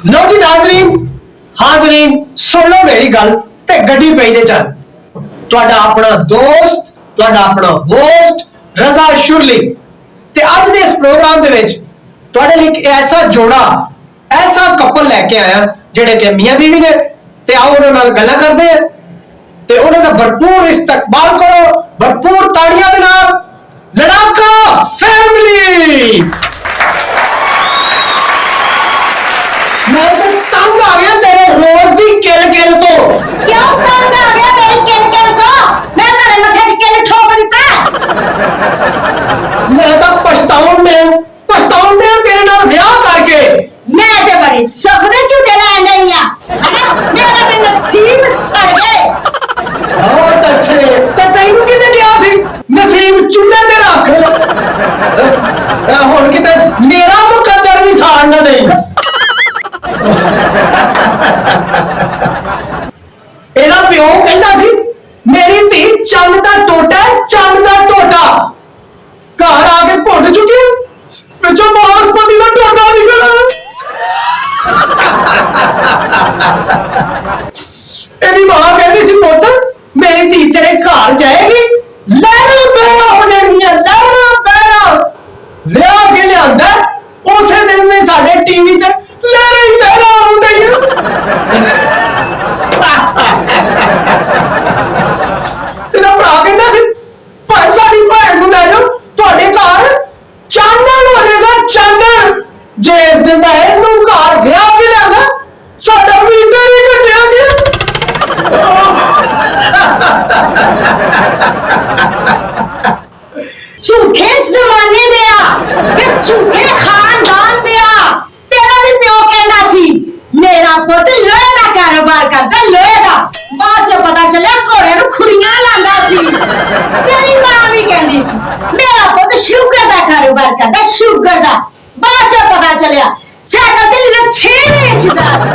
लो जी नाजरीन हाजरीन सुन लो मेरी गल ते गड्डी पई दे चल तुहाडा अपना दोस्त तुहाडा अपना होस्ट रजा शुरली ते अज दे इस प्रोग्राम दे विच तुहाडे लई एक ऐसा जोड़ा ऐसा कपल लेके आया जेड़े के मियां बीवी ने ते आओ उन्हां नाल गल्लां करदे हैं ते उन्हां दा भरपूर इस्तकबाल करो भरपूर ताड़ियां दे नाल लड़ाका फैमिली। मैं तो तंग आ गया तेरे रोज दी किल किल तो। क्यों तंग आ गया मेरी किल किल को? मैं तेरे मथे च किल ठोक दिता। मैं तो पछताउन ने तेरे नाल ब्याह करके। मैं ते बड़ी सुख दे झूठे लैन गई हां, है ना? मेरा ते नसीब सड़ गए। बहुत अच्छे ते तैनू किने दिया सी नसीब चूल्हे ते रख हुण किते मेरा मुकद्दर भी साड़ ना देई। ਇਹਦਾ ਪਿਓ ਕਹਿੰਦਾ ਸੀ ਮੇਰੀ ਧੀ ਚੰਨ ਦਾ ਟੋਟਾ ਹੈ ਚੰਨ ਦਾ ਟੋਟਾ ਘਰ ਆ ਕੇ ਘੁੱਟ ਚੁੱਕੀ ਪਿੱਛੋਂ ਬਾਸਪਤੀ ਦਾ ਟੋਟਾ ਨਿਕਲਿਆ। ਇਹਦੀ ਮਾਂ ਕਹਿੰਦੀ ਸੀ ਪੁੱਤ ਮੇਰੀ ਧੀ ਤੇਰੇ ਘਰ ਜਾਏਗੀ ਲਹਿਰਾਂ ਬਹਿਰਾਂ ਹੋ ਜਾਣਗੀਆਂ ਲਹਿਰਾਂ ਬਹਿਰਾਂ ਵਿਆਹ ਕੇ ਲਿਆਂਦਾ ਉਸੇ ਦਿਨ ਨੇ ਸਾਡੇ ਟੀਵੀ ਤੇ ਲਹਿਰਾਂ ਹੀ ਲਹਿਰਾਂ ਆਉਂਦੀਆਂ। तेरा भरा कहना सी भाई साडी भैन नूं लै जाओ तुहाडे घर चानण हो जाएगा चानण जे इस दिन दा इहनूं घर विआह के लिआंदा साडा मीटर ही कटिया गया। झूठे जमाने दिया ते झूठे खानदान दिया तेरा भी प्यो कहना सी मेरा पुੱਤ ਲੋਹੇ ਦਾ ਕਾਰੋਬਾਰ ਕਰਦਾ ਲੋਹੇ ਦਾ ਬਾਅਦ ਚ ਪਤਾ ਚੱਲਿਆ ਘੋੜੇ ਨੂੰ ਖੁਰੀਆਂ ਲਾਂਦਾ ਸੀ। ਤੇਰੀ ਮਾਂ ਵੀ ਕਹਿੰਦੀ ਸੀ ਮੇਰਾ ਪੁੱਤ ਸ਼ੂਗਰ ਦਾ ਕਾਰੋਬਾਰ ਕਰਦਾ ਸ਼ੂਗਰ ਦਾ ਬਾਅਦ ਚ ਪਤਾ ਚੱਲਿਆ ਸਾਈਕਲ ਤੇ ਲਿਆ 6 ਵੇਚਦਾ ਸੀ।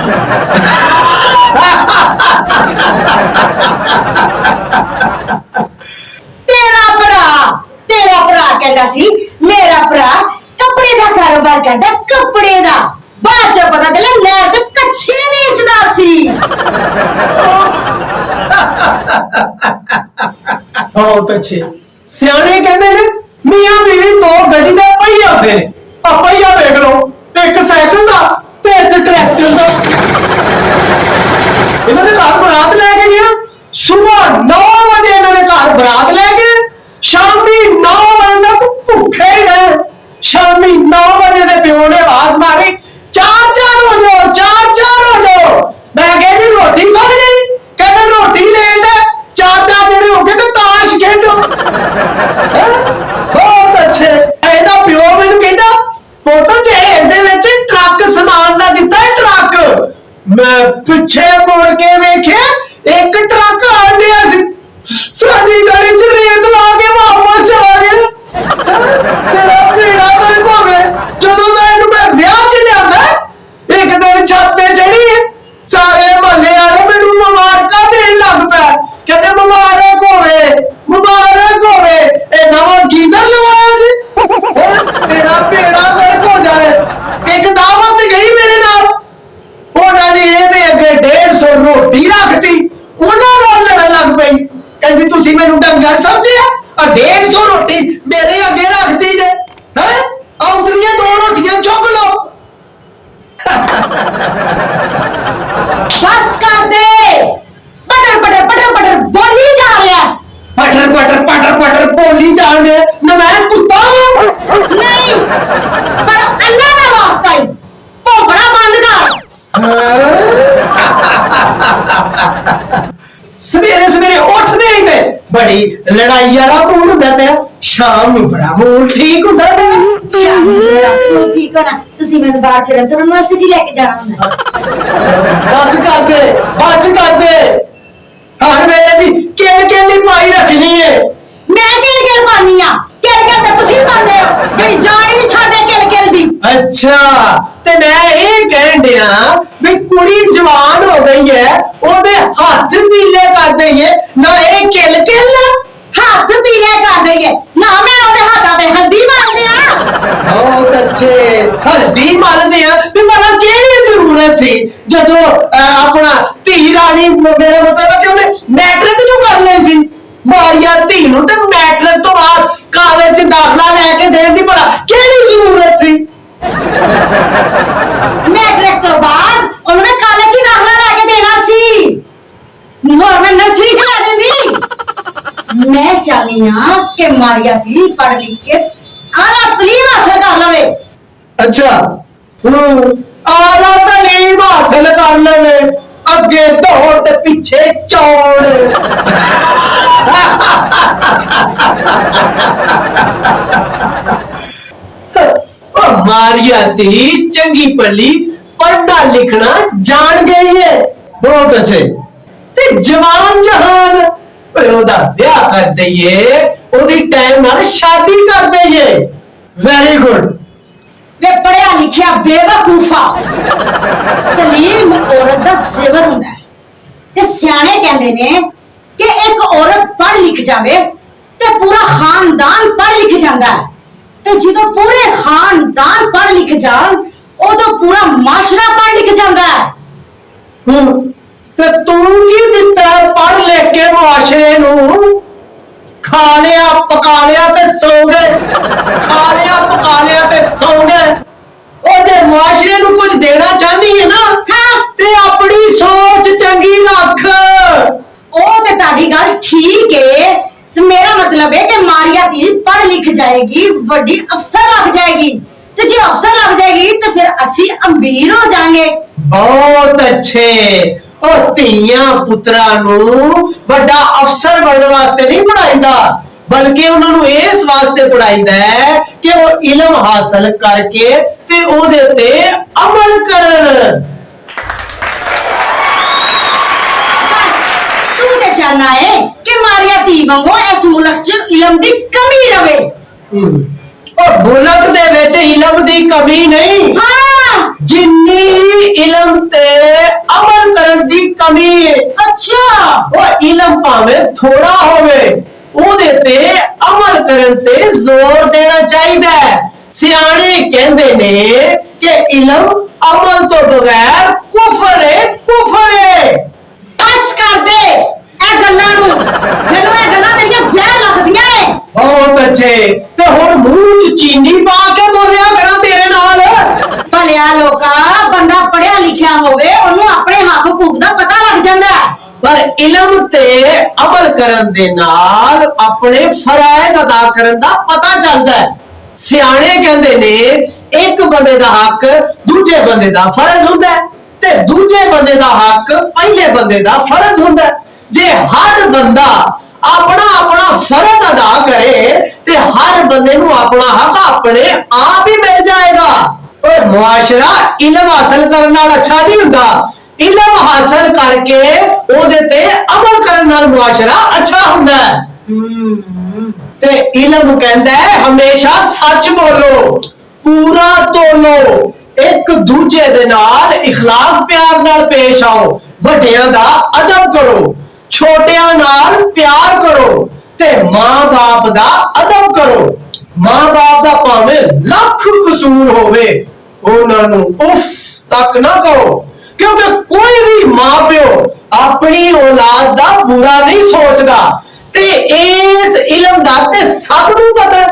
ਤੇਰਾ ਭਰਾ ਕਹਿੰਦਾ ਸੀ ਮੇਰਾ ਭਰਾ ਕੱਪੜੇ ਦਾ ਕਾਰੋਬਾਰ ਕਰਦਾ ਕੱਪੜੇ ਦਾ ਬਾਅਦ ਚ ਪਤਾ ਚੱਲਿਆ ਨਹਿਰ ਤੇ ਕੱਛੇ ਵੇਚਦਾ ਸੀ। ਬਹੁਤ ਅੱਛੇ ਸਿਆਣੇ ਕਹਿੰਦੇ ਨੇ ਮੀਆਂ ਬੀਵੀ ਦੋ ਗੱਡੀ ਦਾ ਪਹੀਆ ਹੁੰਦੇ ਨੇ ਆ ਪਹੀਆ ਦੇਖ ਲਓ ਇੱਕ ਸਾਈਕਲ ਦਾ ਤੇ ਇੱਕ ਟਰੈਕਟਰ ਦਾ। ਇਹਨਾਂ ਦੇ ਘਰ ਬਰਾਤ ਲੈ ਕੇ ਗਿਆ ਸਵੇਰ 9 ਵਜੇ ਇਹਨਾਂ ਦੇ ਘਰ ਬਰਾਤ ਲੈ ਕੇ ਸ਼ਾਮੀ 9 ਵਜੇ ਤੱਕ ਭੁੱਖੇ ਹੀ ਰਹੇ। ਸ਼ਾਮੀ 9 ਵਜੇ ਦੇ ਪਿਓ ਨੇ ਆਵਾਜ਼ ਮਾਰੀ ਚਾਰ ਹੋ ਜਾਓ मैं कह जी रोटी खा गई कहते रोटी लेंदा चार जने हो गए तो ताश खेलो। बहुत अच्छे ਇਹਦਾ ਪਿਓ ਮੈਨੂੰ ਕਹਿੰਦਾ ਪੁੱਤ ਜੇ ਇਹਦੇ ਵਿੱਚ ਟਰੱਕ ਸਮਾਨ ਦਾ ਦਿੱਤਾ ਟਰੱਕ ਮੈਂ ਪਿੱਛੇ ਮੁੜ ਕੇ ਵੇਖਿਆ ਇੱਕ ਟਰੱਕ ਆ ਗਿਆ ਸੀ ਸਾਡੀ ਗਲੀ ਚ ਰੇਤ ਲਾ ਕੇ ਵਾਪਸ ਚਲਾ ਗਿਆ। ਤੇਰਾ ਭੇੜਾ ਤਾਂ ਭਾਵੇਂ ਜਦੋਂ ਦਾ ਇਹਨੂੰ ਮੈਂ ਵਿਆਹ ਕੇ ਲਿਆਂਦਾ ਇੱਕ ਦਿਨ ਛੱਤ ਤੇ ਚੜੀ सारे मोहल्ले वाले मैनू मुबारक देन लग पै कहते मुबारक होवे ए नवा गीजर लवाया जी तेरा बेड़ा गर्क हो जाए। एक दावत गई मेरे नाल उन्होंने ये अगे 150 रोटी रखती उन्होंने लड़न लग पई कहती तुसी मैनू डंगर समझिया 150 रोटी मेरे अगे रखती जे हैं औंतरियां 2 रोटियां चुक लो। बस कर दे पटर पटर पटर पटर बोली जा रहा पटर पटर पटर पटर बोली जा रहे ना मैं कुत्ता हूं नहीं पर अल्लाह का वास्ता ही भोंकना बंद कर। सवेरे सवेरे उठदे ही ने बड़ी लड़ाई वाला मूड हुंदा तेरा शाम नूं बड़ा मूड ठीक हुंदा तेरा शाम ਨੂੰ ਮੇਰਾ मूड ठीक होना ਤੁਸੀਂ ਮੈਨੂੰ ਬਾਹਰ ਫਿਰਨ ਤੋਂ ਮਾਸੀ ਜੀ ਲੈ ਕੇ ਜਾਣਾ ਹੁੰਦਾ। बस कर दे हर वेले दी केली पाई रखनी है। मैं किल पानी आ किल तो ਤੁਸੀਂ ਪਾਉਂਦੇ ਹੋ ਜਿਹੜੀ ਜਾਨ ਹੀ ਨਹੀਂ ਛੱਡਦੇ ਕਿਲ ਦੀ। अच्छा ते मैं ये कहन दिया भी कुड़ी जवान हो गई है ओदे हाथ नीले कर दईए ना ये किल ਹੱਥ ਪੀਲੇ ਕਰ ਦਈਏ ਨਾ ਮੈਂ ਉਹਦੇ ਹੱਥਾਂ ਤੇ ਹਲਦੀ ਮਾਰਦੇ ਆ ਬਹੁਤ ਅੱਛੇ ਹਲਦੀ ਮਲਦੇ ਆ ਵੀ ਮਤਲਬ ਕਿਹੜੀ ਜ਼ਰੂਰਤ ਸੀ ਜਦੋਂ ਆਪਣਾ ਧੀ ਰਾਣੀ ਮੇਰੇ ਮਤਲਬ ਕਿ ਉਹਨੇ ਮੈਟ੍ਰਿਕ ਜੋ ਕਰ ਲਈ ਸੀ ਮਾਰੀਆ ਧੀ ਨੂੰ ਤੇ ਮੈਟ੍ਰਿਕ ਤੋਂ ਬਾਅਦ ਕਾਲਜ ਚ ਦਾਖਲਾ ਲੈ ਕੇ ਦੇਣ ਦੀ ਭਲਾ ਕਿਹੜੀ ਜ਼ਰੂਰਤ ਸੀ ਮੈਟ੍ਰਿਕ ਤੋਂ ਬਾਅਦ ਉਹਨੂੰ ਮੈਂ ਕਾਲਜ 'ਚ ਦਾਖਲਾ ਲੈ ਕੇ ਦੇਣਾ ਸੀ ਹੋਰ ਮੈਂ ਨਰਸਰੀ 'ਚ ਲੈ ਦਿੰਦੀ ਮੈਂ ਚਾਹਨੀ ਆ ਕਿ ਮਾਰੀਆ ਦੀ ਪੜ੍ਹ ਲਿਖ ਕੇ ਆਲਾ ਤਲੀਮ ਹਾਸਲ ਕਰ ਲਵੇ ਅੱਛਾ ਆਲਾ ਤਾਲੀਮ ਹਾਸਲ ਕਰ ਲਵੇ ਅੱਗੇ ਦੌੜ ਤੇ ਪਿੱਛੇ ਚੌੜ ਉਹ ਮਾਰੀਆ ਦੀ ਚੰਗੀ ਭਲੀ ਪੜ੍ਹਨਾ ਲਿਖਣਾ ਜਾਣ ਗਈ ਹੈ ਬਹੁਤ ਅੱਛੇ ਤੇ ਜਵਾਨ ਜਹਾਨ ਓਏ ਉਹਦਾ ਵਿਆਹ ਕਰ ਦਈਏ ਉਹਦੀ ਟਾਈਮ ਨਾਲ ਸ਼ਾਦੀ ਕਰ ਦਈਏ ਵੈਰੀ ਗੁੱਡ ਵੇ ਪੜਿਆ ਲਿਖਿਆ ਬੇਵਕੂਫਾ ਤਲੀਮ ਔਰਤ ਦਾ ਸੇਵਰ ਹੁੰਦਾ ਹੈ ਤੇ ਸਿਆਣੇ ਕਹਿੰਦੇ ਨੇ ਕਿ ਇੱਕ ਔਰਤ ਪੜ੍ਹ ਲਿਖ ਜਾਵੇ ਤੇ ਪੂਰਾ ਖਾਨਦਾਨ ਪੜ੍ਹ ਲਿਖ ਜਾਂਦਾ ਹੈ ਤੇ ਜਦੋਂ ਪੂਰੇ ਖਾਨਦਾਨ ਪੜ੍ਹ ਲਿਖ ਜਾਣ ਉਦੋਂ ਪੂਰਾ ਮਾਸ਼ਰਾ ਪੜ੍ਹ ਲਿਖ ਜਾਂਦਾ ਹੈ ਤੇ ਤੂੰ ਕੀ ਦਿੱਤਾ ਪੜ੍ਹ ਲਿਖ ਕੇ ਮੁਆਸ਼ਰੇ ਨੂੰ ਖਾ ਲਿਆ ਪਕਾ ਲਿਆ ਤੇ ਸੌ ਗਏ ਖਾ ਲਿਆ ਪਕਾ ਲਿਆ ਤੇ ਸੌ ਗਏ ਉਹ ਜੇ ਮੁਆਸ਼ਰੇ ਨੂੰ ਕੁਝ ਦੇਣਾ ਚਾਹਨੀ ਹੈ ਨਾ ਹਾਂ ਤੇ ਆਪਣੀ ਸੋਚ ਚੰਗੀ ਰੱਖ ਉਹ ਤੇ ਤੁਹਾਡੀ ਗੱਲ ਠੀਕ ਹੈ ਤੇ ਮੇਰਾ ਮਤਲਬ ਹੈ ਕਿ ਮਾਰੀਆ ਦੀ ਪੜ੍ਹ ਲਿਖ ਜਾਏਗੀ ਵੱਡੀ ਅਫਸਰ ਲੱਗ ਜਾਏਗੀ ਤੇ ਜੇ ਅਫਸਰ ਲੱਗ ਜਾਏਗੀ ਤੇ ਫਿਰ ਅਸੀਂ ਅਮੀਰ ਹੋ ਜਾਾਂਗੇ ਬਹੁਤ ਅੱਛੇ ਉਹ ਧੀਆਂ ਪੁੱਤਰਾਂ ਨੂੰ ਵੱਡਾ ਅਫਸਰ ਬਣਨ ਵਾਸਤੇ ਨਹੀਂ ਪੜਾਈਦਾ ਬਲਕਿ ਉਹਨਾਂ ਨੂੰ ਇਸ ਵਾਸਤੇ ਪੜਾਈਦਾ ਹੈ ਕਿ ਉਹ ਇਲਮ ਹਾਸਲ ਕਰਕੇ ਤੇ ਉਹਦੇ ਤੇ ਅਮਲ ਕਰਨ ਤੂੰ ਤੇ ਚਾਹਨਾ ਹੈ ਕਿ ਮਾਰੀਆ ਦੀ ਵਾਂਗੂ ਇਸ ਮੁਲਕ 'ਚ ਇਲਮ ਦੀ ਕਮੀ ਰਵੇ ਉਹ ਮੁਲਕ ਦੇ ਵਿੱਚ ਇਲਮ ਦੀ ਕਮੀ ਨਹੀਂ ਹਾਂ ਜਿੰਨੀ ਇਲਮ ਤੇ ਅਮਲ ਕਰਨ ਦੀ ਕਮੀ ਹੈ ਅੱਛਾ ਉਹ ਇਲਮ ਭਾਵੇਂ ਥੋੜਾ ਹੋਵੇ ਉਹਦੇ ਤੇ ਅਮਲ ਕਰਨ ਤੇ ਜ਼ੋਰ ਦੇਣਾ ਚਾਹੀਦਾ ਹੈ ਸਿਆਣੇ ਕਹਿੰਦੇ ਨੇ ਕਿ ਇਲਮ ਅਮਲ ਤੋਂ ਬਗੈਰ ਕੁਫਰ ਹੈ ਬਸ ਕਰ ਦੇ ਇਹ ਗੱਲਾਂ ਨੂੰ ਮੈਨੂੰ ਇਹ ਗੱਲਾਂ ਤੇਰੀਆਂ ਜ਼ਹਿਰ ਲੱਗਦੀਆਂ ਨੇ ਬਹੁਤ ਅੱਛੇ ਤੇ ਹੁਣ ਮੂੰਹ ਚ ਚੀਨੀ ਪਾ ਕੇ ਬੋਲਿਆ ਕਰਾਂ ਤੇਰੇ ਨਾਲ ਭਲਿਆ ਲੋਕਾ ਬੰਦਾ ਪੜਿਆ ਲਿਖਿਆ ਹੋਵੇ ਉਹਨੂੰ ਆਪਣੇ ਹੱਕ ਹਕੂਕ ਦਾ ਪਤਾ ਲੱਗ ਜਾਂਦਾ ਹੈ ਪਰ ਇਲਮ ਤੇ ਅਮਲ ਕਰਨ ਦੇ ਨਾਲ ਆਪਣੇ ਫਰਾਇਜ਼ ਅਦਾ ਕਰਨ ਦਾ ਪਤਾ ਚੱਲਦਾ ਹੈ ਸਿਆਣੇ ਕਹਿੰਦੇ ਨੇ ਇੱਕ ਬੰਦੇ ਦਾ ਹੱਕ ਦੂਜੇ ਬੰਦੇ ਦਾ ਫਰਜ਼ ਹੁੰਦਾ ਹੈ ਤੇ ਦੂਜੇ ਬੰਦੇ ਦਾ ਹੱਕ ਪਹਿਲੇ ਬੰਦੇ ਦਾ ਫਰਜ਼ ਹੁੰਦਾ ਹੈ ਜੇ ਹਰ ਬੰਦਾ ਆਪਣਾ ਆਪਣਾ ਫਰਜ਼ ਅਦਾ ਕਰੇ ਤੇ ਹਰ ਬੰਦੇ ਨੂੰ ਆਪਣਾ ਹੱਕ ਆਪਣੇ ਆਪ ਹੀ ਮਿਲ ਜਾਏਗਾ ਓਏ ਮੁਆਸ਼ਰਾ ਇਲਮ ਹਾਸਲ ਕਰਨ ਨਾਲ ਅੱਛਾ ਨਹੀਂ ਹੁੰਦਾ ਇਲਮ ਹਾਸਲ ਕਰਕੇ ਉਹਦੇ ਤੇ ਅਮਲ ਕਰਨ ਨਾਲ ਮੁਆਸ਼ਰਾ ਅੱਛਾ ਹੁੰਦਾ ਹੈ ਤੇ ਇਲਮ ਕਹਿੰਦਾ ਹੈ ਹਮੇਸ਼ਾ ਸੱਚ ਬੋਲੋ ਪੂਰਾ ਤੋਲੋ ਇੱਕ ਦੂਜੇ ਦੇ ਨਾਲ ਇਖਲਾਕ ਪਿਆਰ ਨਾਲ ਪੇਸ਼ ਆਓ ਵੱਡਿਆਂ ਦਾ ਅਦਬ ਕਰੋ ਛੋਟਿਆਂ ਨਾਲ ਪਿਆਰ ਕਰੋ ਤੇ ਮਾਂ-ਬਾਪ ਦਾ ਅਦਬ ਕਰੋ ਮਾਂ-ਬਾਪ ਦਾ ਭਾਵੇਂ ਲੱਖ ਕਸੂਰ ਹੋਵੇ ਉਹਨਾਂ ਨੂੰ ਉਫ ਤੱਕ ਨਾ ਕਹੋ ਕਿਉਂਕਿ ਕੋਈ ਵੀ ਮਾਂ-ਪਿਓ ਆਪਣੀ ਔਲਾਦ ਦਾ ਬੁਰਾ ਨਹੀਂ ਸੋਚਦਾ ਤੇ ਇਸ ਇਲਮ ਦਾ ਤੇ ਸਭ ਨੂੰ ਪਤਾ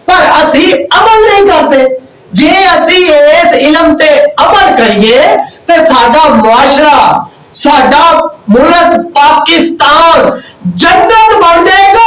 ਪਰ ਅਸੀਂ ਅਮਲ ਨਹੀਂ ਕਰਦੇ ਜੇ ਅਸੀਂ ਇਸ ਇਲਮ ਤੇ ਅਮਲ ਕਰੀਏ ਤੇ ਸਾਡਾ ਮੁਆਸ਼ਰਾ ਸਾਡਾ ਮੁਲਕ ਪਾਕਿਸਤਾਨ ਜੰਨਤ ਬਣ ਜਾਏਗਾ